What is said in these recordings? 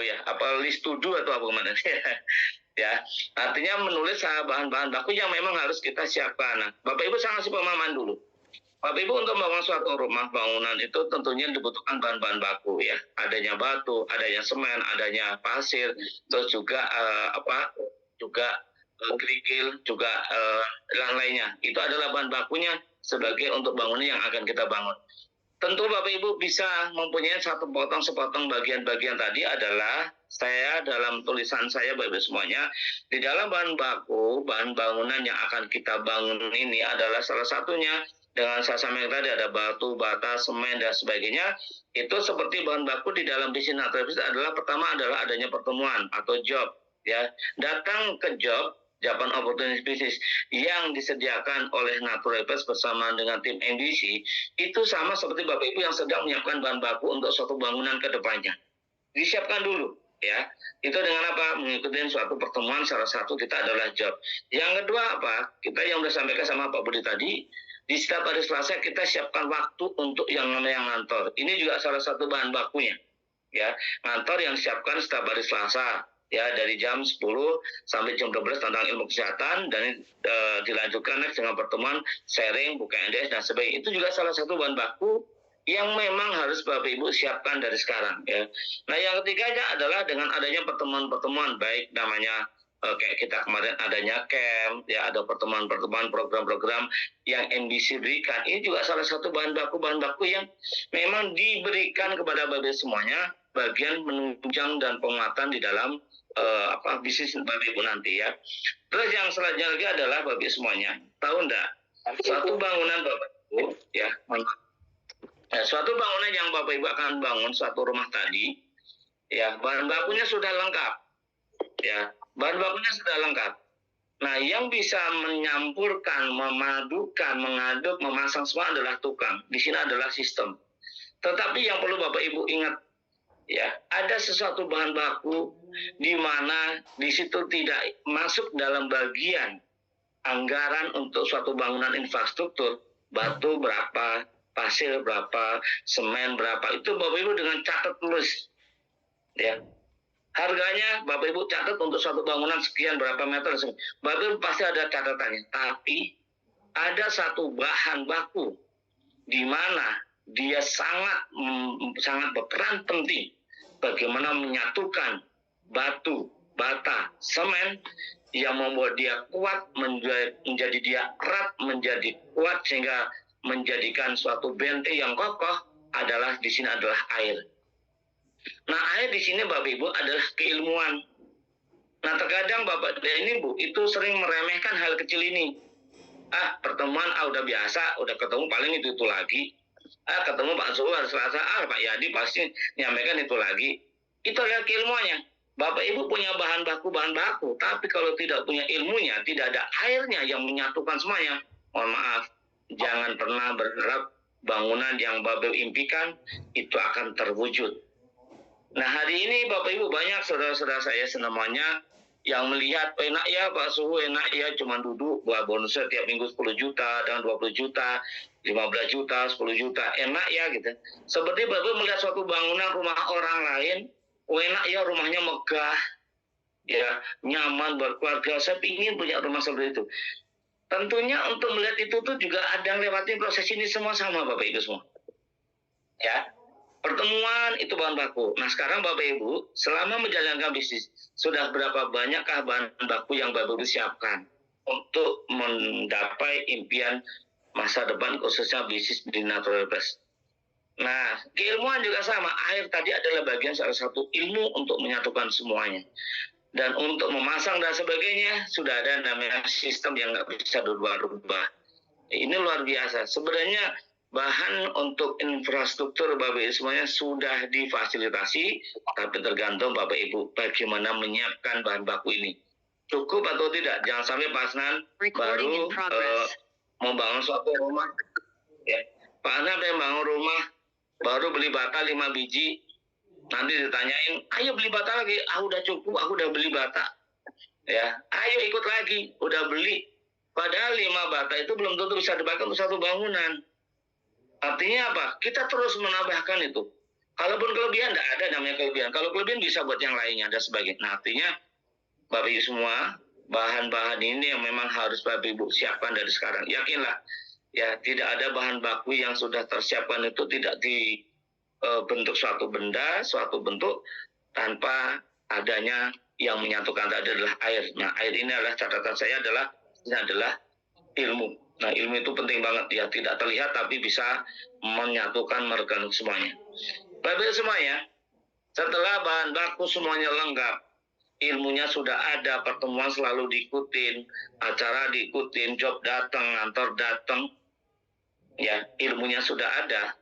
ya, apa list to do atau apa kemana ya, artinya menulis bahan-bahan baku yang memang harus kita siapkan. Nah, Bapak Ibu saya ngasih pemahaman dulu. Bapak Ibu untuk membangun suatu rumah bangunan itu tentunya dibutuhkan bahan-bahan baku ya, adanya batu, adanya semen, adanya pasir, terus juga kerikil, juga lain-lainnya. Itu adalah bahan bakunya sebagai untuk bangunan yang akan kita bangun. Tentu Bapak Ibu bisa mempunyai satu sepotong bagian-bagian tadi adalah saya dalam tulisan saya Bapak Ibu semuanya, di dalam bahan baku, bahan bangunan yang akan kita bangun ini adalah salah satunya dengan saya sampaikan tadi ada batu, bata, semen dan sebagainya. Itu seperti bahan baku di dalam desain naturalistis adalah pertama adalah adanya pertemuan atau job ya. Datang ke job Japan Opportunity Business yang disediakan oleh Naturalist bersama dengan tim NDC itu sama seperti Bapak Ibu yang sedang menyiapkan bahan baku untuk suatu bangunan ke depannya. Disiapkan dulu ya. Itu dengan apa? Mengikuti suatu pertemuan, salah satu kita adalah job. Yang kedua apa? Kita yang sudah sampaikan sama Pak Budi tadi, di setiap hari Selasa kita siapkan waktu untuk yang namanya ngantor. Ini juga salah satu bahan bakunya. Ya, ngantor yang siapkan setiap hari Selasa ya dari jam 10 sampai jam 12 tentang ilmu kesehatan dan dilanjutkan next dengan pertemuan sharing, buka NDS dan sebagainya. Itu juga salah satu bahan baku yang memang harus Bapak Ibu siapkan dari sekarang ya. Nah, yang ketiganya adalah dengan adanya pertemuan-pertemuan baik namanya kayak kita kemarin adanya camp ya, ada pertemuan-pertemuan program-program yang NBC berikan. Ini juga salah satu bahan baku yang memang diberikan kepada Bapak semuanya bagian menunjang dan penguatan di dalam bisnis Bapak Ibu nanti ya. Terus yang selanjutnya lagi adalah Bapak Ibu semuanya, tahu enggak? Suatu bangunan Bapak Ibu ya, suatu bangunan yang Bapak Ibu akan bangun suatu rumah tadi ya, bahan bakunya sudah lengkap ya, bahan bakunya sudah lengkap. Nah, yang bisa menyampurkan, memadukan, mengaduk, memasang semua adalah tukang. Di sini adalah sistem. Tetapi yang perlu Bapak Ibu ingat ya, ada sesuatu bahan baku di mana di situ tidak masuk dalam bagian anggaran untuk suatu bangunan infrastruktur, batu berapa, pasir berapa, semen berapa, itu Bapak Ibu dengan catat tulis ya. Harganya Bapak Ibu catat untuk suatu bangunan sekian berapa meter, Bapak Ibu pasti ada catatannya. Tapi ada satu bahan baku di mana dia sangat berperan penting bagaimana menyatukan batu, bata, semen yang membuat dia kuat, menjadi dia erat, menjadi kuat sehingga menjadikan suatu benteng yang kokoh adalah di sini adalah air. Nah, air di sini Bapak Ibu adalah keilmuan. Nah, terkadang Bapak dan Ibu itu sering meremehkan hal kecil ini. Pertemuan udah biasa, udah ketemu paling itu lagi. Ketemu Pak Suhu hari Selasa, Pak Yadi pasti nyampaikan itu lagi. Itu adalah keilmuannya. Bapak Ibu punya bahan baku, tapi kalau tidak punya ilmunya, tidak ada airnya yang menyatukan semuanya. Mohon maaf, jangan pernah berharap bangunan yang Bapak Ibu impikan itu akan terwujud. Nah, hari ini Bapak Ibu banyak saudara-saudara saya semuanya yang melihat enak ya Pak Suhu, enak ya cuma duduk buat bonusnya tiap minggu 10 juta dan 20 juta, 15 juta, 10 juta, enak ya gitu. Seperti Bapak Ibu melihat suatu bangunan rumah orang lain, enak ya rumahnya megah, ya nyaman berkeluarga, saya ingin punya rumah seperti itu. Tentunya untuk melihat itu tuh juga ada yang lewatin proses ini semua sama Bapak Ibu semua. Ya, pertemuan itu bahan baku. Nah, sekarang Bapak Ibu selama menjalankan bisnis sudah berapa banyakkah bahan baku yang Bapak Ibu siapkan untuk mencapai impian masa depan khususnya bisnis di Naturalist? Nah, keilmuan juga sama. Air tadi adalah bagian salah satu ilmu untuk menyatukan semuanya. Dan untuk memasang dan sebagainya sudah ada namanya sistem yang nggak bisa berubah-ubah. Ini luar biasa. Sebenarnya bahan untuk infrastruktur Bapak Ibu semuanya sudah difasilitasi, tapi tergantung Bapak Ibu bagaimana menyiapkan bahan baku ini. Cukup atau tidak? Jangan sampai Pak Asnan baru membangun suatu rumah, ya. Pak Asnan membangun rumah, baru beli bata 5 biji, nanti ditanyain, ayo beli bata lagi, udah cukup, aku udah beli bata, ya, ayo ikut lagi, udah beli. Padahal 5 bata itu belum tentu bisa dipakai untuk satu bangunan. Artinya apa? Kita terus menambahkan itu. Kalaupun kelebihan, tidak ada namanya kelebihan. Kalau kelebihan bisa buat yang lainnya dan sebagainya. Nah, artinya Bapak Ibu semua, bahan-bahan ini yang memang harus Bapak Ibu siapkan dari sekarang. Yakinlah, ya tidak ada bahan baku yang sudah tersiapkan itu tidak dibentuk suatu benda, suatu bentuk tanpa adanya yang menyatukan tadi adalah air. Nah, air ini adalah catatan saya ini adalah ilmu. Nah, ilmu itu penting banget ya, tidak terlihat tapi bisa menyatukan merekan semuanya. Bapak Ibu semuanya, setelah bahan baku semuanya lengkap, ilmunya sudah ada, pertemuan selalu diikutin, acara diikutin, job datang, kantor datang, ya ilmunya sudah ada.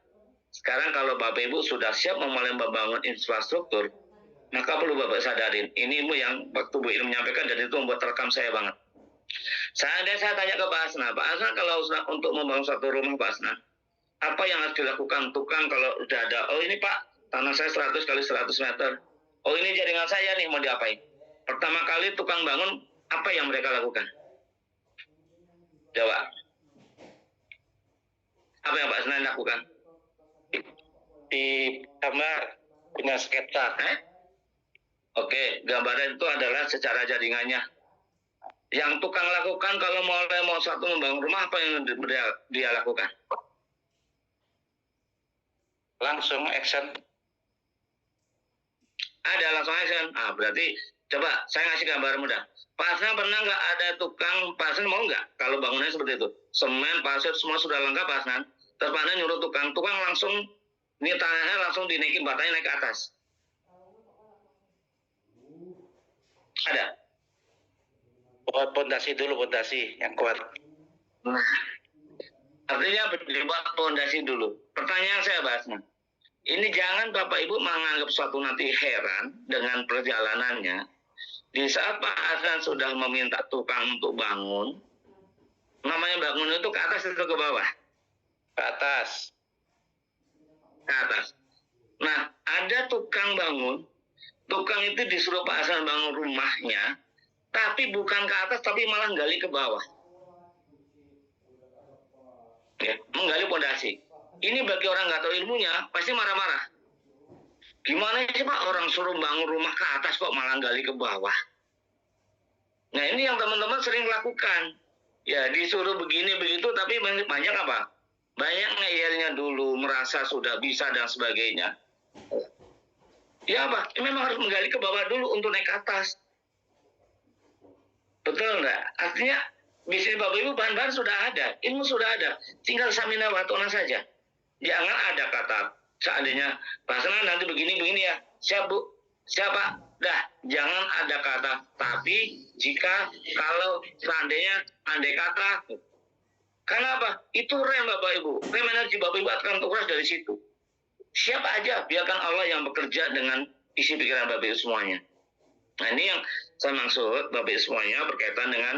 Sekarang kalau Bapak Ibu sudah siap memulai membangun infrastruktur, maka perlu Bapak sadarin, ini ilmu yang waktu Bu Ilmu menyampaikan dan itu membuat rekam saya banget. Seandainya saya tanya ke Pak Asna, Pak Asna kalau untuk membangun satu rumah Pak Asna, apa yang harus dilakukan tukang kalau udah ada, oh ini Pak, tanah saya 100 kali 100 meter, oh ini jaringan saya nih mau diapain? Pertama kali tukang bangun, apa yang mereka lakukan? Jawab. Apa yang Pak Asna lakukan? Di gambar punya sketsa. Oke, gambaran itu adalah secara jaringannya. Yang tukang lakukan kalau mau satu membangun rumah, apa yang dia lakukan? Langsung action. Ada langsung action. Berarti coba saya ngasih gambar mudah. Pak Asna pernah nggak ada tukang, Pak Asna mau nggak kalau bangunannya seperti itu? Semen, pasir, semua sudah lengkap Pak Asna. Terus Pak Asna nyuruh tukang langsung, ini tanahnya langsung dinaikin, batanya naik ke atas. Ada? Buat pondasi dulu, pondasi yang kuat. Nah, artinya dibuat pondasi dulu. Pertanyaan saya Pak Asna, ini jangan Bapak Ibu menganggap suatu nanti heran dengan perjalanannya. Di saat Pak Asna sudah meminta tukang untuk bangun, namanya bangun itu ke atas atau ke bawah? Ke atas. Ke atas. Nah, ada tukang bangun, tukang itu disuruh Pak Asna bangun rumahnya, tapi bukan ke atas, tapi malah gali ke bawah. Ya, menggali pondasi. Ini bagi orang nggak tahu ilmunya, pasti marah-marah. Gimana sih Pak, orang suruh bangun rumah ke atas kok malah gali ke bawah? Nah ini yang teman-teman sering lakukan. Ya disuruh begini begitu, tapi banyak apa? Banyak ngeyelnya dulu, merasa sudah bisa dan sebagainya. Ya apa? Memang harus menggali ke bawah dulu untuk naik ke atas. Betul nggak? Artinya bisnis Bapak Ibu bahan-bahan sudah ada, ilmu sudah ada, tinggal samina watona saja. Jangan ada kata seandainya Pak Asna nanti begini ya, siap Bu, siapa? Dah, jangan ada kata tapi jika kalau seandainya andai kata. Kenapa? Itu rem Bapak Ibu, rem energi Bapak Ibu akan terkuras dari situ. Siapa aja, biarkan Allah yang bekerja dengan isi pikiran Bapak Ibu semuanya. Nah ini yang saya maksud Bapak Ibu semuanya berkaitan dengan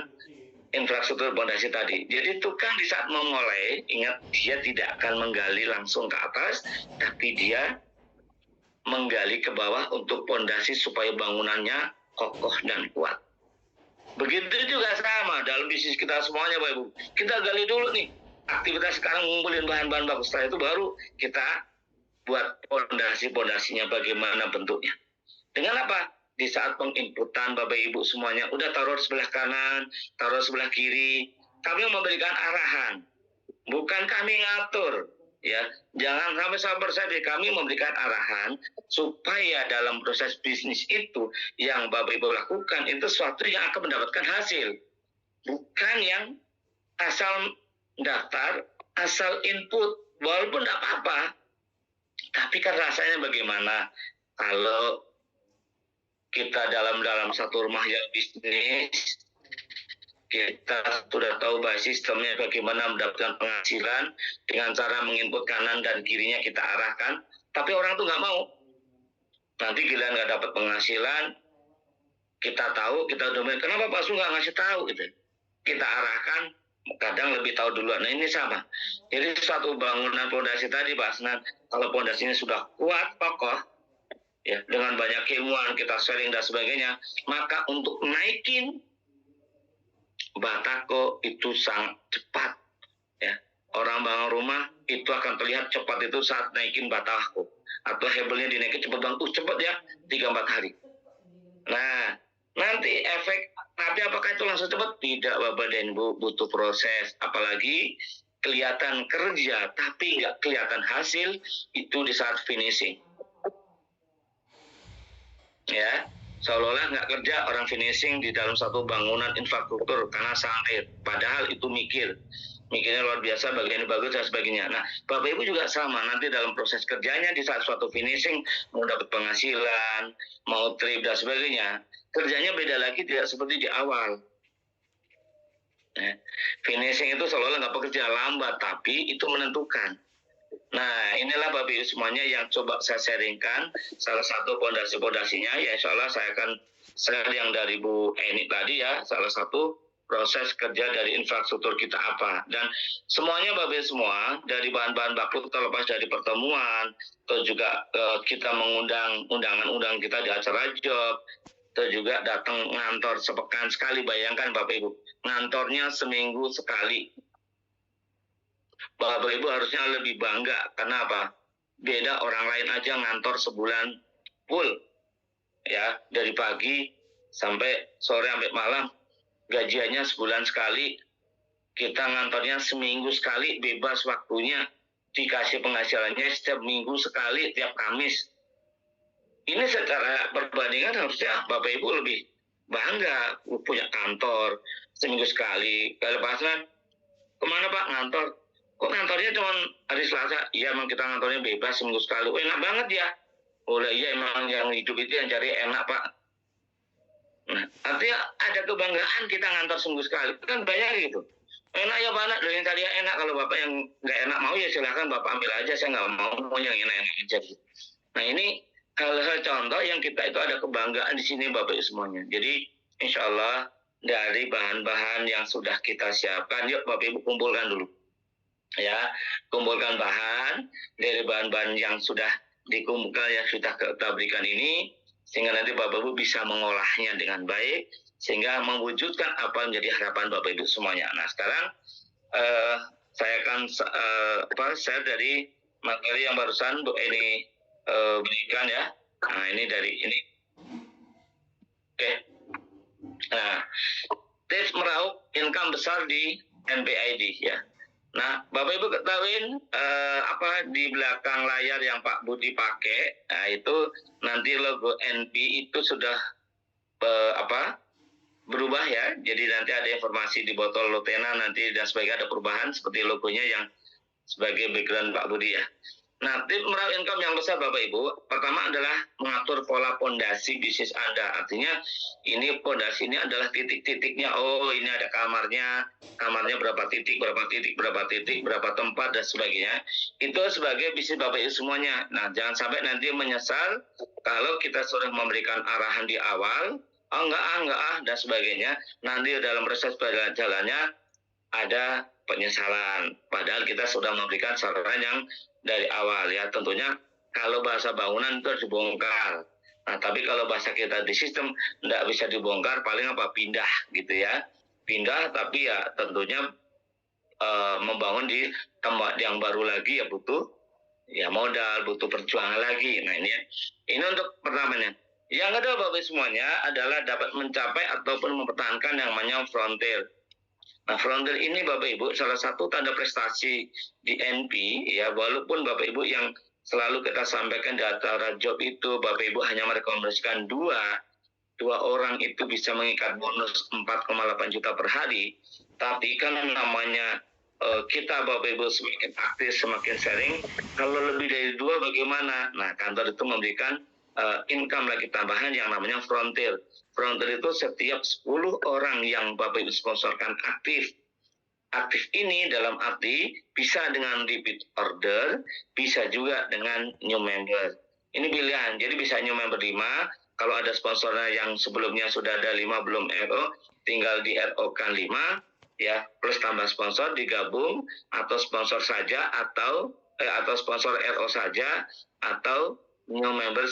infrastruktur pondasi tadi. Jadi tukang di saat memulai, ingat dia tidak akan menggali langsung ke atas, tapi dia menggali ke bawah untuk pondasi supaya bangunannya kokoh dan kuat. Begitu juga sama dalam bisnis kita semuanya Bapak Ibu. Kita gali dulu nih, aktivitas sekarang ngumpulin bahan-bahan bagus. Setelah itu baru kita buat pondasinya bagaimana bentuknya. Dengan apa? Di saat penginputan Bapak Ibu semuanya udah taruh sebelah kanan, taruh sebelah kiri, kami memberikan arahan, bukan kami ngatur, ya. Jangan sampai salah persepsi, kami memberikan arahan supaya dalam proses bisnis itu yang Bapak Ibu lakukan itu sesuatu yang akan mendapatkan hasil, bukan yang asal daftar, asal input, walaupun tidak apa-apa, tapi kan rasanya bagaimana kalau kita dalam satu rumah yang bisnis, kita sudah tahu bahwa sistemnya bagaimana mendapatkan penghasilan dengan cara menginput kanan dan kirinya kita arahkan, tapi orang tuh nggak mau. Nanti gila nggak dapat penghasilan, kita tahu, kita domain, kenapa Pak Su nggak ngasih tahu gitu? Kita arahkan, kadang lebih tahu duluan. Nah ini sama. Jadi suatu bangunan pondasi tadi Pak Asnan, kalau pondasinya sudah kuat, kokoh, ya dengan banyak ilmuwan kita sharing dan sebagainya, maka untuk naikin batako itu sangat cepat, ya. Orang bangun rumah itu akan terlihat cepat itu saat naikin batako. atau hebelnya dinaikin cepet banget, cepet ya 3-4 hari. Nah, nanti efek, tapi apakah itu langsung cepat? Tidak, Bapak dan Ibu, butuh proses. Apalagi kelihatan kerja tapi nggak kelihatan hasil itu di saat finishing. Ya, seolah-olah nggak kerja orang finishing di dalam satu bangunan infrastruktur karena sangit. Padahal itu mikirnya luar biasa, bagian bagus dan sebagainya. Nah, Bapak Ibu juga sama, nanti dalam proses kerjanya di saat suatu finishing, mau dapat penghasilan, mau trip dan sebagainya, kerjanya beda lagi, tidak seperti di awal. Finishing itu seolah-olah nggak pekerja lambat, tapi itu menentukan. Nah, inilah Bapak Ibu semuanya yang coba saya sharingkan. Salah satu pondasi-pondasinya, ya insya Allah saya akan share yang dari Bu Eni tadi ya, salah satu proses kerja dari infrastruktur kita apa. Dan semuanya Bapak Ibu semua, dari bahan-bahan baku terlepas dari pertemuan, atau juga kita mengundang undangan kita di acara job, atau juga datang ngantor sepekan sekali. Bayangkan Bapak Ibu, ngantornya seminggu sekali. Bapak Ibu harusnya lebih bangga, karena apa? Beda orang lain aja ngantor sebulan full, ya, dari pagi sampai sore sampai malam, gajiannya sebulan sekali, kita ngantornya seminggu sekali, bebas waktunya, dikasih penghasilannya setiap minggu sekali, tiap Kamis. Ini secara perbandingan harusnya Bapak Ibu lebih bangga, punya kantor seminggu sekali. Kalau pasnya, kemana Pak ngantor? Kok ngantornya cuma hari Selasa? Iya, emang kita ngantornya bebas seminggu sekali. Oh, enak banget ya. Oh iya, emang yang hidup itu yang cari enak Pak. Nah, artinya ada kebanggaan kita ngantor seminggu sekali. Kan banyak gitu. Enak ya Pak, yang cari enak. Kalau Bapak yang nggak enak mau ya silahkan Bapak ambil aja. Saya nggak mau yang enak-enak aja gitu. Nah, ini hal-hal contoh yang kita itu ada kebanggaan di sini Bapak semuanya. Jadi insya Allah dari bahan-bahan yang sudah kita siapkan, yuk Bapak Ibu kumpulkan dulu. Ya, kumpulkan bahan dari bahan-bahan yang sudah dikumpulkan, yang sudah kita berikan ini, sehingga nanti Bapak Ibu bisa mengolahnya dengan baik, sehingga mewujudkan apa yang menjadi harapan Bapak Ibu semuanya. Nah, sekarang saya akan share dari materi yang barusan Bu Eni berikan ya. Nah, ini dari ini. Oke. Nah, tips meraup income besar di NPID ya. Nah, Bapak Ibu ketahuin apa di belakang layar yang Pak Budi pakai, nah itu nanti logo NP itu sudah berubah ya. Jadi nanti ada informasi di botol Lotena nanti dan sebagainya, ada perubahan seperti logonya yang sebagai background Pak Budi ya. Nah, tips meraup income yang besar Bapak Ibu, pertama adalah mengatur pola pondasi bisnis Anda. Artinya ini pondasi ini adalah titik-titiknya. Oh, ini ada kamarnya berapa titik, berapa tempat dan sebagainya. Itu sebagai bisnis Bapak Ibu semuanya. Nah, jangan sampai nanti menyesal kalau kita sudah memberikan arahan di awal, oh enggak dan sebagainya. Nanti dalam proses jalannya ada penyesalan. Padahal kita sudah memberikan saran yang dari awal ya. Tentunya kalau bahasa bangunan itu harus dibongkar. Nah, tapi kalau bahasa kita di sistem tidak bisa dibongkar, paling apa, pindah gitu ya. Pindah, tapi ya tentunya membangun di tempat yang baru lagi ya butuh ya modal, butuh perjuangan lagi. Nah, ini untuk pertamanya. Yang kedua Bapak semuanya adalah dapat mencapai ataupun mempertahankan yang namanya frontier. Nah, frontier ini Bapak Ibu salah satu tanda prestasi di NP ya, walaupun Bapak Ibu yang selalu kita sampaikan di acara job itu Bapak Ibu hanya merekomendasikan dua orang itu bisa mengikat bonus 4,8 juta per hari, tapi kan namanya kita Bapak Ibu semakin aktif, semakin sharing, kalau lebih dari 2 bagaimana? Nah, kantor itu memberikan income lagi tambahan yang namanya frontier. Frontier itu setiap 10 orang yang Bapak Ibu sponsorkan aktif. Aktif ini dalam arti bisa dengan repeat order, bisa juga dengan new member. Ini pilihan, jadi bisa new member 5, kalau ada sponsornya yang sebelumnya sudah ada 5 belum RO, tinggal di RO kan 5, ya, plus tambah sponsor digabung, atau sponsor saja, atau sponsor RO saja, atau new member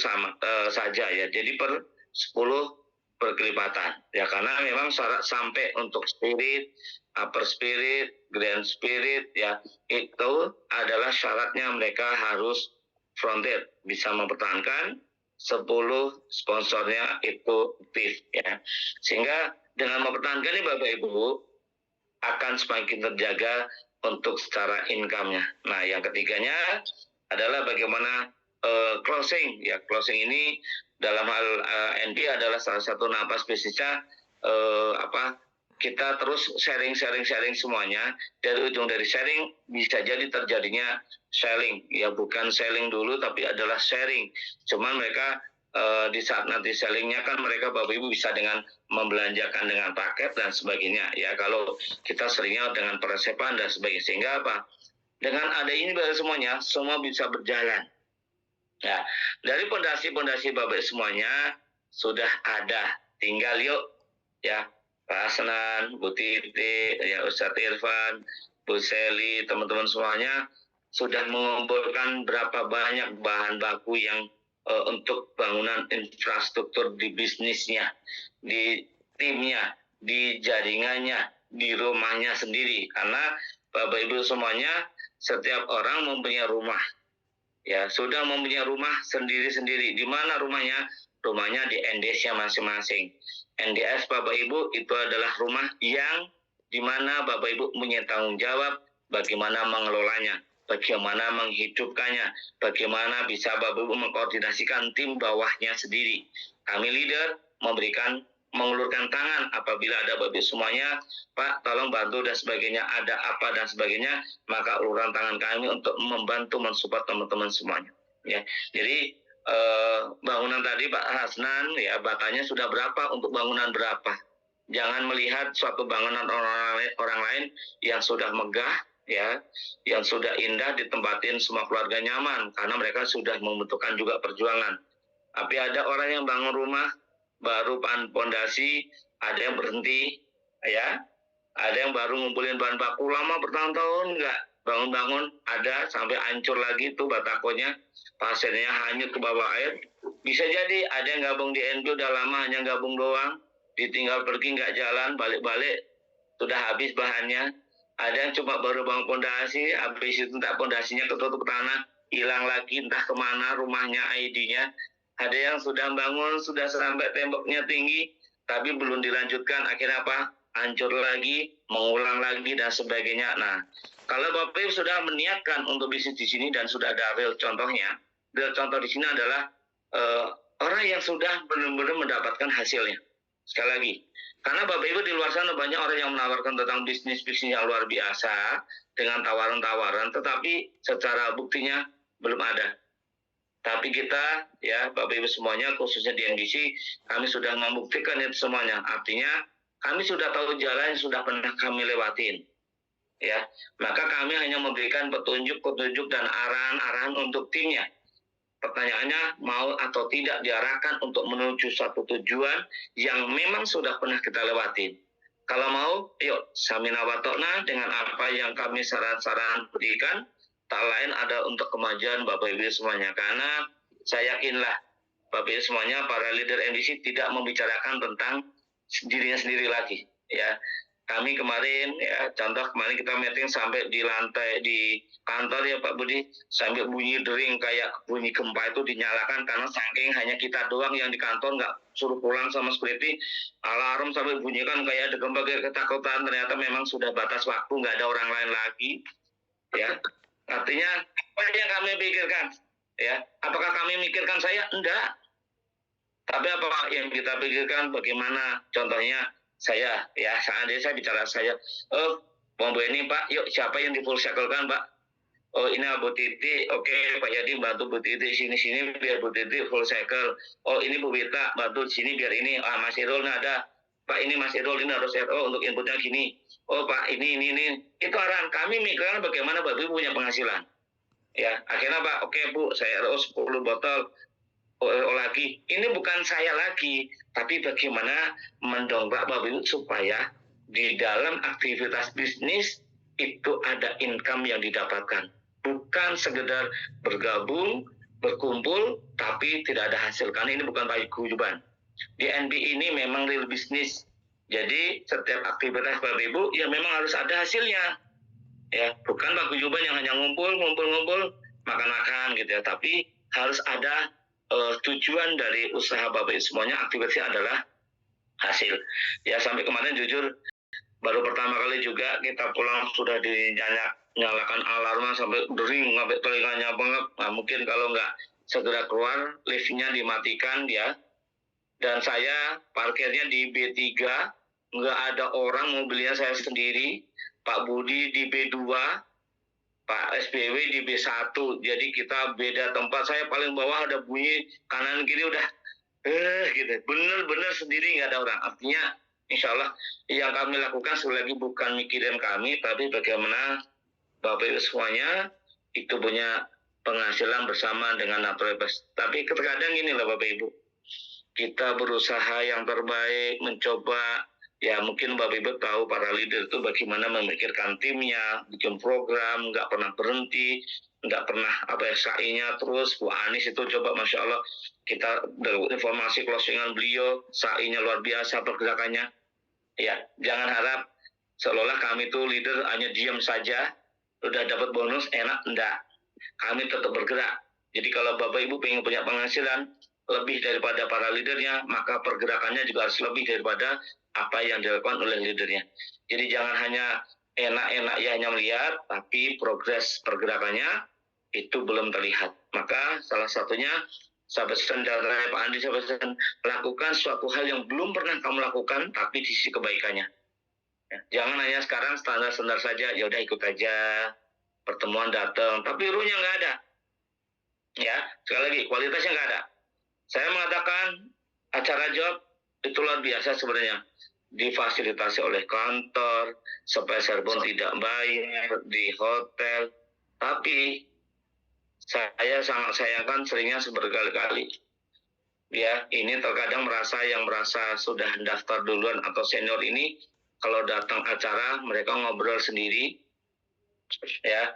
saja ya. Jadi per 10 berkelipatan ya, karena memang syarat sampai untuk spirit, upper spirit, grand spirit ya, itu adalah syaratnya mereka harus fronted, bisa mempertahankan, 10 sponsornya itu aktif ya. Sehingga dengan mempertahankan ini Bapak Ibu akan semakin terjaga untuk secara income-nya. Nah, yang ketiganya adalah bagaimana closing. Ya, closing ini dalam hal NB adalah salah satu napas bisnisnya kita terus sharing semuanya. Dari ujung dari sharing bisa jadi terjadinya selling. Ya, bukan selling dulu tapi adalah sharing. Cuman mereka di saat nanti sellingnya kan mereka Bapak Ibu bisa dengan membelanjakan dengan paket dan sebagainya ya, kalau kita seringnya dengan peresepan dan sebagainya, sehingga apa, dengan ada ini semuanya semua bisa berjalan ya. Dari pondasi Bapak semuanya sudah ada, tinggal yuk ya Pak Asnan, Bu Titi, ya Ustadz Irfan, Bu Seli, teman-teman semuanya sudah mengumpulkan berapa banyak bahan baku yang untuk bangunan infrastruktur di bisnisnya, di timnya, di jaringannya, di rumahnya sendiri. Karena Bapak Ibu semuanya, setiap orang mempunyai rumah. Ya, sudah mempunyai rumah sendiri-sendiri. Di mana rumahnya? Rumahnya di NDS-nya masing-masing. NDS Bapak Ibu itu adalah rumah yang di mana Bapak Ibu punya tanggung jawab bagaimana mengelolanya, bagaimana menghidupkannya, bagaimana bisa Bapak Ibu mengkoordinasikan tim bawahnya sendiri. Kami leader mengulurkan tangan apabila ada Bapak Ibu semuanya, Pak tolong bantu dan sebagainya, ada apa dan sebagainya, maka uluran tangan kami untuk membantu mensupport teman-teman semuanya. Ya, jadi bangunan tadi Pak Hasnan ya, batanya sudah berapa untuk bangunan berapa. Jangan melihat suatu bangunan orang lain yang sudah megah ya, yang sudah indah ditempatin semua keluarga nyaman karena mereka sudah membutuhkan juga perjuangan. Tapi ada orang yang bangun rumah baru pondasi, ada yang berhenti ya, ada yang baru ngumpulin bahan baku lama bertahun-tahun enggak bangun-bangun, ada sampai hancur lagi tuh batakonya, pasirnya hanyut ke bawah air. Bisa jadi ada yang gabung di NB udah lama hanya gabung doang, ditinggal pergi nggak jalan, balik-balik sudah habis bahannya. Ada yang cuma baru bangun pondasi, habis itu entah pondasinya ketutup tanah, hilang lagi entah kemana rumahnya, ID-nya. Ada yang sudah bangun, sudah sampai temboknya tinggi, tapi belum dilanjutkan, akhirnya apa? Hancur lagi, mengulang lagi dan sebagainya. Nah, kalau Bapak Ibu sudah meniatkan untuk bisnis di sini dan sudah ada real contohnya, real contoh di sini adalah orang yang sudah benar-benar mendapatkan hasilnya. Sekali lagi, karena Bapak Ibu di luar sana banyak orang yang menawarkan tentang bisnis-bisnis yang luar biasa dengan tawaran-tawaran, tetapi secara buktinya belum ada. Tapi kita, ya Bapak Ibu semuanya, khususnya di NDC, kami sudah membuktikan itu semuanya. Artinya, kami sudah tahu jalan yang sudah pernah kami lewatin. Ya, maka kami hanya memberikan petunjuk dan arahan-arahan untuk timnya. Pertanyaannya, mau atau tidak diarahkan untuk menuju satu tujuan yang memang sudah pernah kita lewatin. Kalau mau, yuk samina watokna dengan apa yang kami saran-saran berikan. Tak lain ada untuk kemajuan Bapak Ibu semuanya. Karena saya yakinlah Bapak Ibu semuanya, para leader NDC tidak membicarakan tentang dirinya sendiri lagi. Ya, kami kemarin ya, contoh kemarin kita meeting sampai di lantai di kantor ya Pak Budi, sampai bunyi dering kayak bunyi gempa itu dinyalakan karena saking hanya kita doang yang di kantor, nggak suruh pulang sama security, alarm sampai bunyikan kayak ada gempa, kayak ketakutan. Ternyata memang sudah batas waktu, nggak ada orang lain lagi ya. Artinya apa yang kami pikirkan ya, apakah kami mikirkan saya? Enggak. Tapi apa yang kita pikirkan bagaimana, contohnya saya ya, seandainya saya bicara saya, Bu ini Pak, yuk siapa yang di full circle kan Pak? Oh ini Bu Titi, oke Pak Yadi bantu Bu Titi sini biar Bu Titi full circle. Oh ini Bu Wita bantu sini biar ini, Mas Irul ada. Pak ini Mas Irul ini harus RO untuk inputnya gini. Oh Pak ini. Itu arahan kami mikirkan bagaimana Bapak Ibu punya penghasilan. Ya akhirnya Pak, oke Bu saya RO 10 botol. Lagi, ini bukan saya lagi, tapi bagaimana mendongkrak Bapak Ibu supaya di dalam aktivitas bisnis itu ada income yang didapatkan. Bukan sekedar bergabung, berkumpul, tapi tidak ada hasil. Karena ini bukan paguyuban. Di NB ini memang real bisnis. Jadi setiap aktivitas Bapak Ibu ya memang harus ada hasilnya. Ya, bukan paguyuban yang hanya ngumpul, makan-makan gitu ya. Tapi harus ada tujuan dari usaha Bapak Ibu semuanya, aktivitasnya adalah hasil. Ya sampai kemarin jujur baru pertama kali juga kita pulang sudah nyalakan alarm sampai dering sampai telinganya banget. Nah, mungkin kalau nggak segera keluar, liftnya dimatikan ya. Dan saya parkirnya di B3, nggak ada orang, mobilnya saya sendiri. Pak Budi di B2, Pak SBW di B1. Jadi kita beda tempat. Saya paling bawah ada bunyi kanan kiri udah gitu. Bener-bener sendiri nggak ada orang. Artinya insya Allah yang kami lakukan sekali lagi bukan mikirin kami, tapi bagaimana Bapak Ibu semuanya itu punya penghasilan bersama dengan natural best. Tapi terkadang gini lah Bapak Ibu, kita berusaha yang terbaik, mencoba. Ya mungkin Bapak Ibu tahu para leader itu bagaimana memikirkan timnya, bikin program, nggak pernah berhenti, nggak pernah SAI-nya terus. Bu Anies itu coba Masya Allah, kita dapat informasi closingan beliau, SAI-nya luar biasa pergerakannya. Ya, jangan harap seolah-olah kami itu leader hanya diam saja, udah dapat bonus, enak, enggak. Kami tetap bergerak. Jadi kalau Bapak Ibu pengen punya penghasilan lebih daripada para leadernya, maka pergerakannya juga harus lebih daripada apa yang dilakukan oleh leadernya. Jadi jangan hanya enak-enak ya hanya melihat, tapi progres pergerakannya itu belum terlihat. Maka salah satunya sahabat dari Pak Andi, sahabat lakukan suatu hal yang belum pernah kamu lakukan, tapi di sisi kebaikannya. Ya, jangan hanya sekarang standar-standar saja, ya udah ikut aja, pertemuan datang, tapi ruhnya nggak ada. Ya, sekali lagi kualitasnya nggak ada. Saya mengatakan acara job itu luar biasa sebenarnya, difasilitasi oleh kantor, sepeser pun tidak bayar di hotel, tapi saya sangat sayangkan seringnya berkali-kali. Ya, ini terkadang merasa sudah daftar duluan atau senior ini kalau datang acara mereka ngobrol sendiri, ya,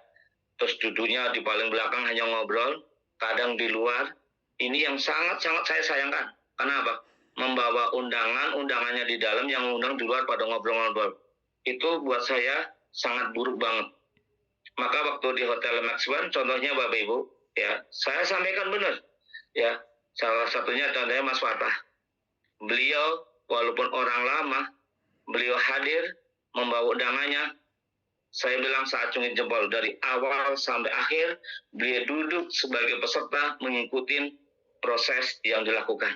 terus duduknya di paling belakang hanya ngobrol, kadang di luar. Ini yang sangat-sangat saya sayangkan. Kenapa? Membawa undangannya di dalam, yang undang di luar pada ngobrol-ngobrol. Itu buat saya sangat buruk banget. Maka waktu di Hotel Max One, contohnya Bapak Ibu, ya, saya sampaikan benar. Ya, salah satunya contohnya Mas Fatah. Beliau walaupun orang lama, beliau hadir membawa undangannya. Saya bilang saya acungin jempol dari awal sampai akhir, beliau duduk sebagai peserta mengikuti proses yang dilakukan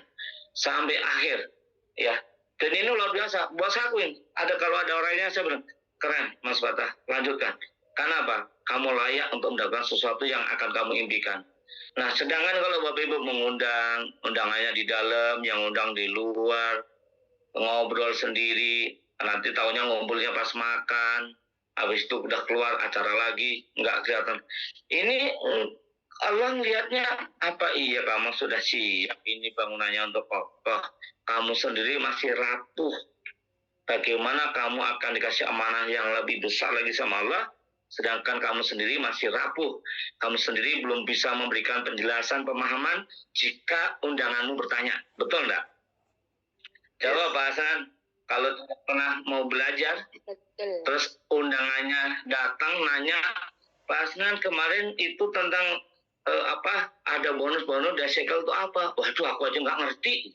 sampai akhir, ya. Dan ini luar biasa. Buat saya akuin, kalau ada orangnya saya bilang keren, Mas Fatah, lanjutkan. Karena apa? Kamu layak untuk mendapatkan sesuatu yang akan kamu impikan. Nah, sedangkan kalau Bapak Ibu mengundang, undangannya di dalam, yang undang di luar, ngobrol sendiri, nanti tahunya ngumpulnya pas makan, habis itu udah keluar acara lagi, nggak kelihatan. Ini Allah lihatnya apa iya kamu sudah siap ini bangunannya untuk kokoh, kamu sendiri masih rapuh. Bagaimana kamu akan dikasih amanah yang lebih besar lagi sama Allah, sedangkan kamu sendiri masih rapuh. Kamu sendiri belum bisa memberikan penjelasan, pemahaman jika undanganmu bertanya. Betul enggak? Jawab Pak Hasan. Kalau tidak pernah mau belajar, terus undangannya datang nanya, Pak Hasan kemarin itu tentang ada bonus-bonus desekel itu apa? Waduh, aku aja nggak ngerti.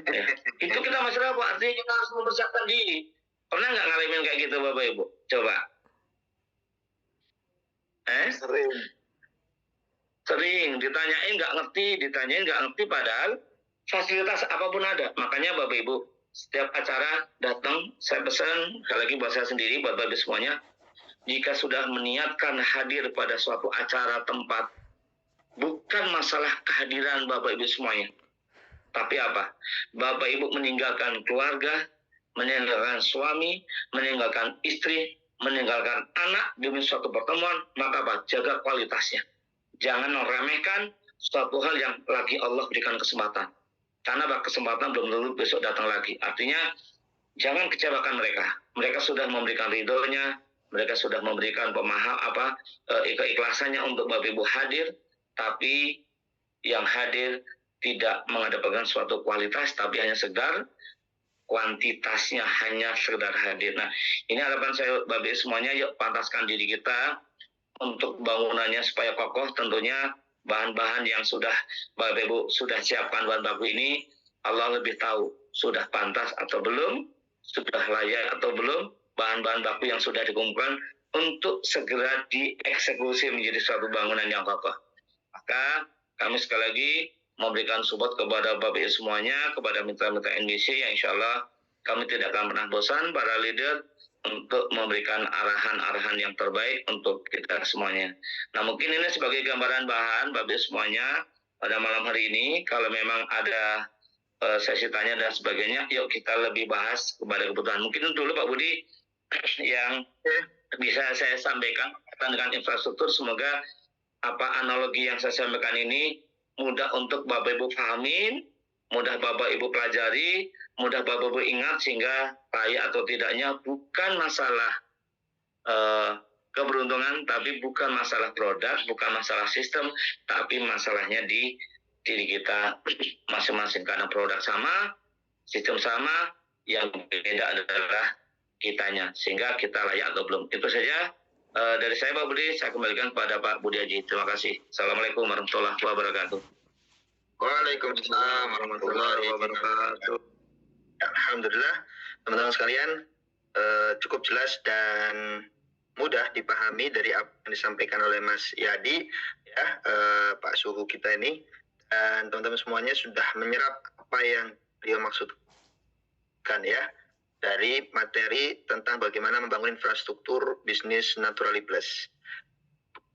Ya. Itu kita masih rapuh, artinya kita harus mempersiapkan diri. Pernah nggak ngalamin kayak gitu Bapak Ibu? Coba. Sering ditanyain nggak ngerti, padahal fasilitas apapun ada. Makanya Bapak Ibu, setiap acara datang, saya pesan, sekali lagi buat saya sendiri, buat Bapak Ibu semuanya, jika sudah meniatkan hadir pada suatu acara tempat, bukan masalah kehadiran Bapak Ibu semuanya, tapi apa? Bapak Ibu meninggalkan keluarga, meninggalkan suami, meninggalkan istri, meninggalkan anak demi suatu pertemuan, maka apa? Jaga kualitasnya. Jangan meremehkan suatu hal yang lagi Allah berikan kesempatan. Karena kesempatan belum tentu besok datang lagi. Artinya jangan kecewakan mereka. Mereka sudah memberikan ridhonya, mereka sudah memberikan keikhlasannya untuk Bapak Ibu hadir, tapi yang hadir tidak mengedepankan suatu kualitas, tapi hanya sekedar kuantitasnya, hanya sekedar hadir. Nah, ini harapan saya Bapak Ibu semuanya, yuk pantaskan diri kita untuk bangunannya supaya kokoh, tentunya bahan-bahan yang sudah Bapak Ibu sudah siapkan bahan baku ini, Allah lebih tahu sudah pantas atau belum, sudah layak atau belum, bahan-bahan baku yang sudah dikumpulkan untuk segera dieksekusi menjadi suatu bangunan yang kokoh. Maka kami sekali lagi memberikan support kepada Bapak Ibu semuanya, kepada mitra-mitra NBC yang insya Allah kami tidak akan pernah bosan para leader untuk memberikan arahan-arahan yang terbaik untuk kita semuanya. Nah, mungkin ini sebagai gambaran bahan Bapak Ibu semuanya pada malam hari ini. Kalau memang ada sesi tanya dan sebagainya, yuk kita lebih bahas kepada kebutuhan. Mungkin dulu Pak Budi yang bisa saya sampaikan dengan infrastruktur, semoga apa analogi yang saya sampaikan ini mudah untuk Bapak Ibu pahamin, mudah Bapak Ibu pelajari, mudah Bapak Ibu ingat, sehingga layak atau tidaknya bukan masalah keberuntungan, tapi bukan masalah produk, bukan masalah sistem, tapi masalahnya di diri kita masing-masing. Karena produk sama, sistem sama, yang beda adalah kitanya, sehingga kita layak atau belum. Itu saja dari saya Pak Budi, saya kembalikan kepada Pak Budi Haji. Terima kasih. Assalamualaikum warahmatullahi wabarakatuh. Waalaikumsalam warahmatullahi wabarakatuh. Alhamdulillah, teman-teman sekalian, cukup jelas dan mudah dipahami dari apa yang disampaikan oleh Mas Yadi, ya, Pak Suhu kita ini, dan teman-teman semuanya sudah menyerap apa yang beliau maksudkan, ya, dari materi tentang bagaimana membangun infrastruktur bisnis Naturally Plus.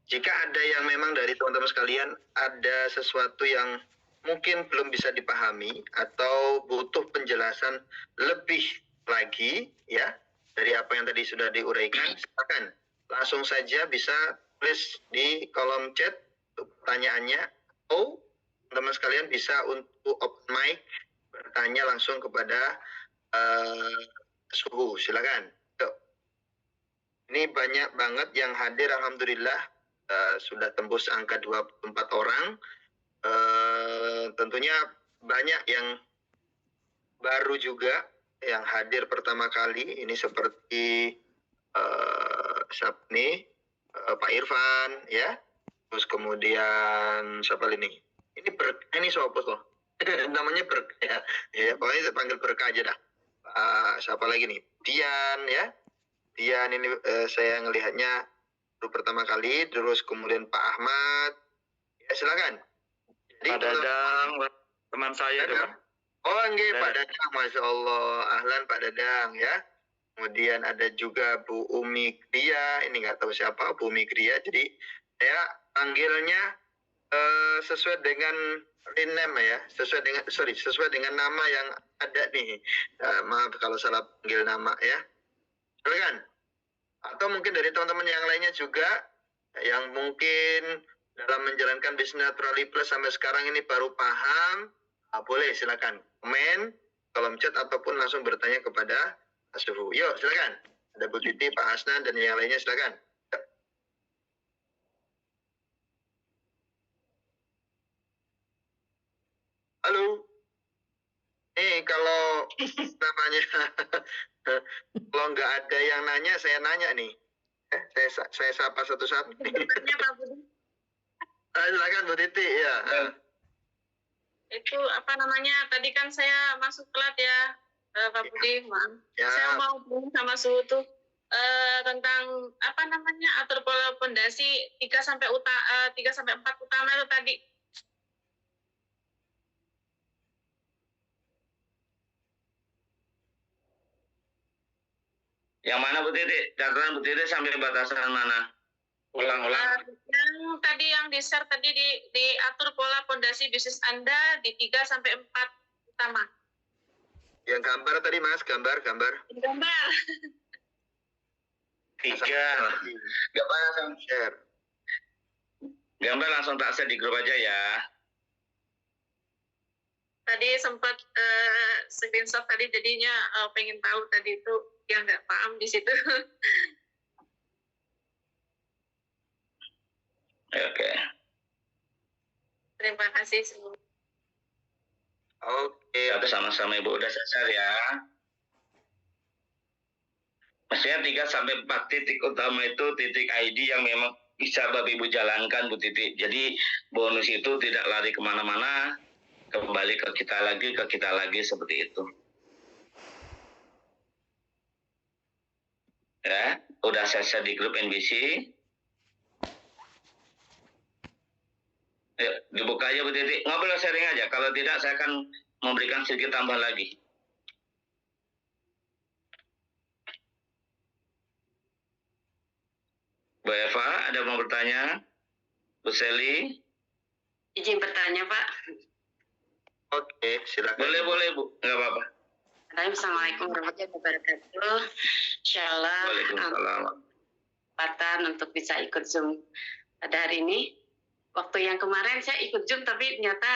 Jika ada yang memang dari teman-teman sekalian ada sesuatu yang mungkin belum bisa dipahami atau butuh penjelasan lebih lagi, ya, dari apa yang tadi sudah diuraikan, silakan langsung saja bisa tulis di kolom chat pertanyaannya, atau teman-teman sekalian bisa untuk open mic bertanya langsung kepada Suhu. Silakan. Tuh. Ini banyak banget yang hadir, alhamdulillah, sudah tembus angka 24 orang. Tentunya banyak yang baru juga yang hadir pertama kali. Ini seperti siapa nih, Pak Irfan, ya. Terus kemudian siapa ini? Ini siapa tuh? Namanya Berkah, ya. Pokoknya saya panggil Berkah aja dah. Siapa lagi nih? Dian, ya. Dian ini saya ngelihatnya baru pertama kali. Terus kemudian Pak Ahmad. Ya, silakan. Jadi, Pak Dadang, teman saya. Oh, enggak, Pak Dadang. Masya Allah. Ahlan Pak Dadang, ya. Kemudian ada juga Bu Umi Kria. Ini nggak tahu siapa Bu Umi Kria. Jadi saya panggilnya sesuai dengan rename, ya. Sesuai dengan nama yang ada nih. Maaf kalau salah panggil nama, ya. Silakan. Atau mungkin dari teman-teman yang lainnya juga yang mungkin dalam menjalankan bisnis Naturally Plus sampai sekarang ini baru paham, boleh silakan komen, kolom chat, ataupun langsung bertanya kepada Pak Suhu. Yuk, silakan. Ada Bu Titi, Pak Hasnan, dan yang lainnya, silakan. Halo. Kalau namanya kalau nggak ada yang nanya, saya nanya nih. Saya sapa satu-satu. Silakan Bu Titi, ya. Itu apa namanya? Tadi kan saya masuk telat ya, Pak Budi. Maaf. Ya. Saya mau bilang sama Suhu tuh tentang apa namanya, atur pola pondasi 3 sampai 4 utama itu tadi. Yang mana Bu Titi? Catatan Bu Titi sampai batasan mana? Ulang-ulang. Yang tadi yang di-share tadi diatur pola pondasi bisnis Anda di 3 sampai 4 utama. Yang gambar tadi, Mas, gambar. Gambar. 3. Gambar langsung share. Gambar langsung tak share di grup aja ya. Tadi sempat screenshot tadi, jadinya pengen tahu tadi itu yang nggak paham di situ. Oke. Terima kasih semua. Oke. Satu sama-sama Ibu udah selesai ya. Maksudnya 3 sampai 4 titik utama itu titik ID yang memang bisa Bapak Ibu jalankan Bu Titi. Jadi bonus itu tidak lari kemana-mana, kembali ke kita lagi seperti itu. Ya, udah saya share di grup NBC. Yuk, dibuka aja Bu Titi. Ngobrol sharing aja. Kalau tidak, saya akan memberikan sedikit tambah lagi. Bu Eva, ada mau bertanya? Bu Seli? Izin bertanya, Pak. Oke, silakan. Boleh Bu, nggak apa-apa. Assalamualaikum warahmatullahi wabarakatuh. Insyaallah kesempatan untuk bisa ikut Zoom pada hari ini. Waktu yang kemarin saya ikut Zoom tapi ternyata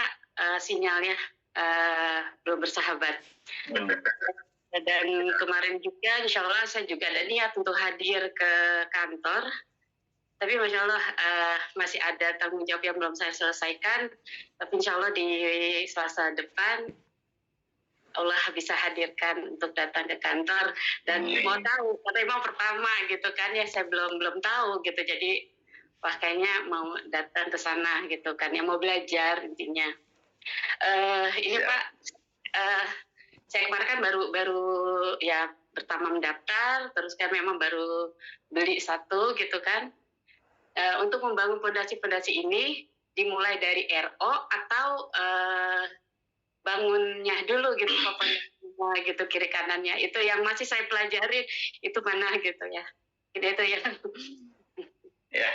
sinyalnya belum bersahabat. Dan kemarin juga insyaallah saya juga ada niat untuk hadir ke kantor. Tapi Masya Allah masih ada tanggung jawab yang belum saya selesaikan. Tapi Insya Allah di Selasa depan Allah bisa hadirkan untuk datang ke kantor. Dan mau tahu, karena memang pertama gitu kan ya, saya belum tahu gitu. Jadi wah kayaknya mau datang ke sana gitu kan, ya mau belajar intinya. Ini Pak, saya kemarin kan baru ya pertama mendaftar, terus kan memang baru beli satu gitu kan. Untuk membangun fondasi-fondasi ini dimulai dari RO atau bangunnya dulu gitu pokoknya gitu kiri kanannya itu yang masih saya pelajari itu mana gitu ya itu ya. Ya.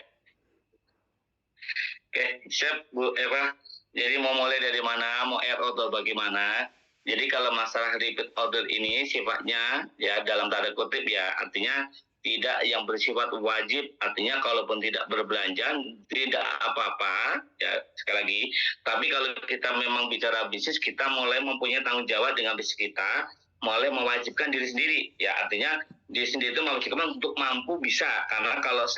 Oke, siap Bu Eva. Jadi mau mulai dari mana, mau RO atau bagaimana? Jadi kalau masalah repeat order ini sifatnya ya dalam tanda kutip ya artinya tidak yang bersifat wajib, artinya kalaupun tidak berbelanja tidak apa-apa ya sekali lagi. Tapi kalau kita memang bicara bisnis, kita mulai mempunyai tanggung jawab dengan bisnis kita, mulai mewajibkan diri sendiri ya, artinya diri sendiri itu mewajibkan untuk mampu bisa, karena kalau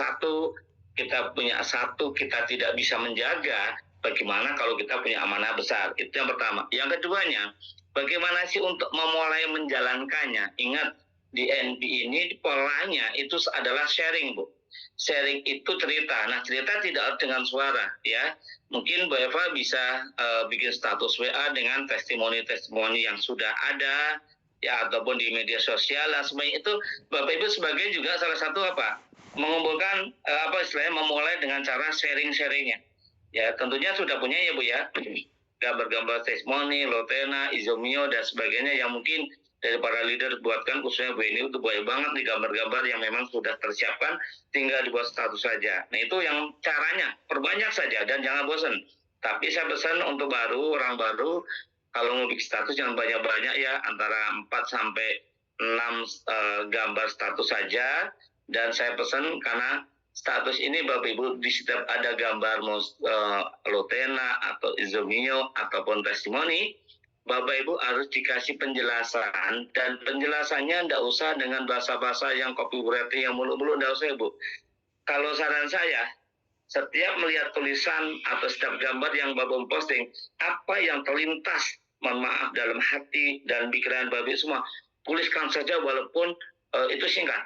kita punya satu kita tidak bisa menjaga, bagaimana kalau kita punya amanah besar? Itu yang pertama. Yang keduanya, bagaimana sih untuk memulai menjalankannya? Ingat, di NP ini polanya itu adalah sharing, Bu. Sharing itu cerita. Nah, cerita tidak dengan suara, ya. Mungkin Bu Eva bisa bikin status WA dengan testimoni-testimoni yang sudah ada, ya, ataupun di media sosial. Nah, semuanya itu Bapak Ibu sebagai juga salah satu mengumpulkan istilahnya memulai dengan cara sharing-sharingnya. Ya, tentunya sudah punya ya Bu ya. Gambar-gambar testimoni, Lotena, Izomio, dan sebagainya yang mungkin dari para leader buatkan, khususnya Bu ini itu banyak banget nih gambar-gambar yang memang sudah tersiapkan, tinggal dibuat status saja. Nah itu yang caranya, perbanyak saja dan jangan bosan. Tapi saya pesan untuk orang baru, kalau mau bikin status jangan banyak-banyak ya, antara 4 sampai 6 gambar status saja. Dan saya pesan karena status ini Bapak Ibu di setiap ada gambar Lotena atau Izomio ataupun testimoni, Bapak Ibu harus dikasih penjelasan, dan penjelasannya tidak usah dengan bahasa-bahasa yang copywriting yang mulu-mulu, tidak usah Bu. Kalau saran saya, setiap melihat tulisan atau setiap gambar yang Bapak posting, apa yang terlintas, mohon maaf, dalam hati dan pikiran Bapak Ibu semua, tuliskan saja walaupun itu singkat.